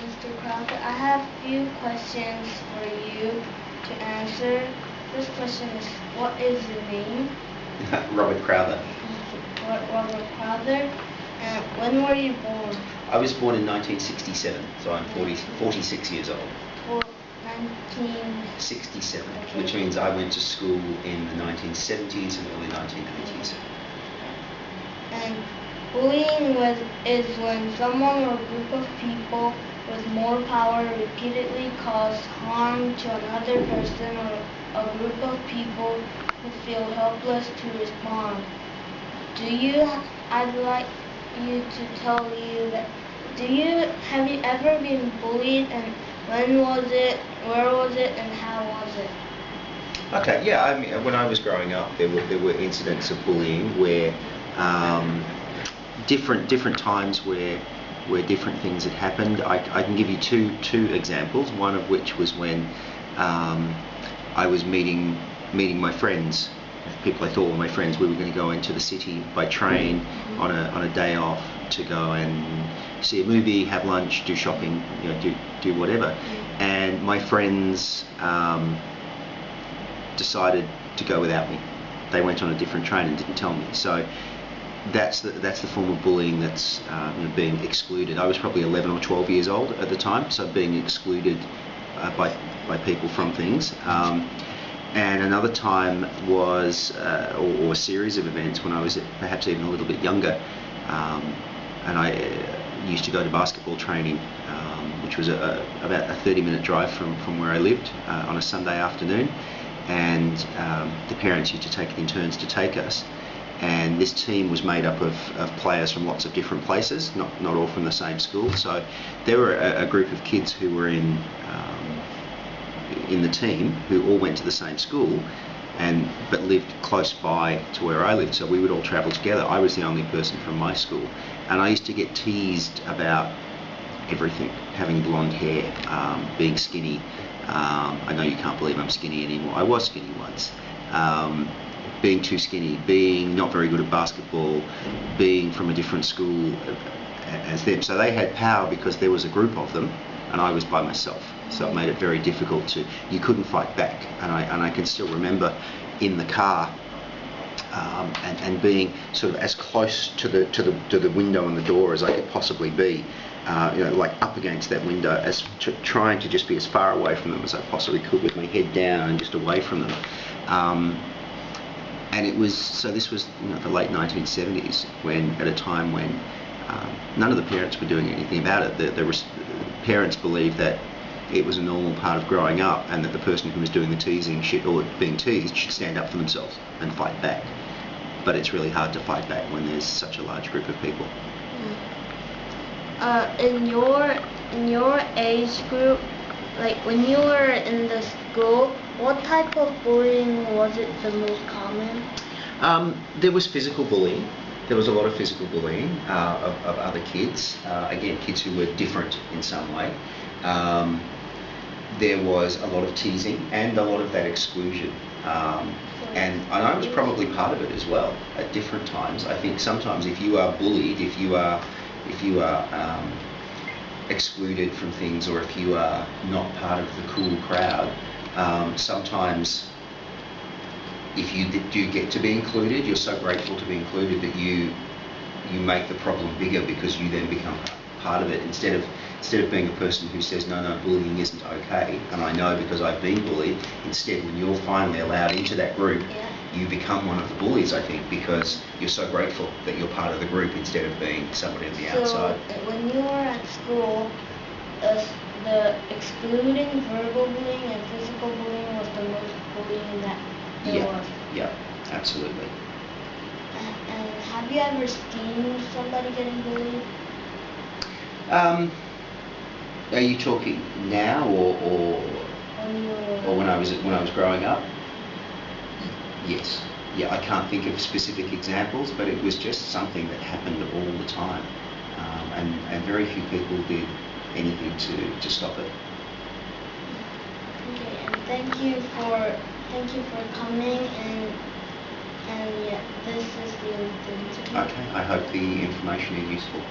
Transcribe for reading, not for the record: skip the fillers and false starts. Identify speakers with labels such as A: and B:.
A: Mr. Crowther. I have a few questions for you to answer. First question is, what is your name?
B: Robert Crowther.
A: Robert Crowther. And when were you born?
B: I was born in 1967, so I'm 46 years old.
A: 1967. Okay.
B: Which means I went to school in the 1970s and early 1980s.
A: And bullying is when someone or a group of people with more power repeatedly cause harm to another person or a group of people who feel helpless to respond. I'd like you to tell you that, have you ever been bullied, and when was it, where was it, and how was it?
B: Okay, yeah, I mean, when I was growing up, there were incidents of bullying where different times where different things had happened. I can give you two examples. One of which was when I was meeting my friends, people I thought were my friends. We were going to go into the city by train on a day off to go and see a movie, have lunch, do shopping, do whatever. And my friends decided to go without me. They went on a different train and didn't tell me. So that's the form of bullying that's being excluded. I was probably 11 or 12 years old at the time, so being excluded by people from things. And another time was, or a series of events when I was perhaps even a little bit younger, and I used to go to basketball training, which was about a 30-minute drive from where I lived on a Sunday afternoon, and the parents used to take it in turns to take us. And this team was made up of players from lots of different places, not all from the same school. So there were a group of kids who were in the team who all went to the same school, but lived close by to where I lived. So we would all travel together. I was the only person from my school, and I used to get teased about everything: having blonde hair, being skinny. I know you can't believe I'm skinny anymore. I was skinny once. Being too skinny, being not very good at basketball, being from a different school as them. So they had power because there was a group of them, and I was by myself. So it made it very difficult you couldn't fight back. And I can still remember in the car and being sort of as close to the window and the door as I could possibly be, like up against that window, as trying to just be as far away from them as I possibly could, with my head down and just away from them. And this was the late 1970s, at a time when none of the parents were doing anything about it. The parents believed that it was a normal part of growing up, and that the person who was doing the teasing or being teased should stand up for themselves and fight back. But it's really hard to fight back when there's such a large group of people.
A: In your age group, like when you were in the school, what type of bullying was it the most common?
B: There was physical bullying. There was a lot of physical bullying of other kids. Again, kids who were different in some way. There was a lot of teasing and a lot of that exclusion. And I was probably part of it as well at different times. I think sometimes if you are bullied, if you are excluded from things, or if you are not part of the cool crowd, sometimes if you do get to be included, you're so grateful to be included that you make the problem bigger, because you then become part of it, instead of being a person who says no, bullying isn't okay, and I know because I've been bullied. Instead, when you're finally allowed into that group, you become one of the bullies, I think, because you're so grateful that you're part of the group instead of being somebody on the outside.
A: So when you were at school, the excluding verbal bullying and physical bullying was the most bullying that there was?
B: Yeah, absolutely.
A: And have you ever seen somebody getting bullied?
B: Are you talking now or when I was growing up? Yes. Yeah, I can't think of specific examples, but it was just something that happened all the time, and very few people did anything to stop it.
A: Okay, and thank you for coming, and yeah, this is the end.
B: Okay, I hope the information is useful.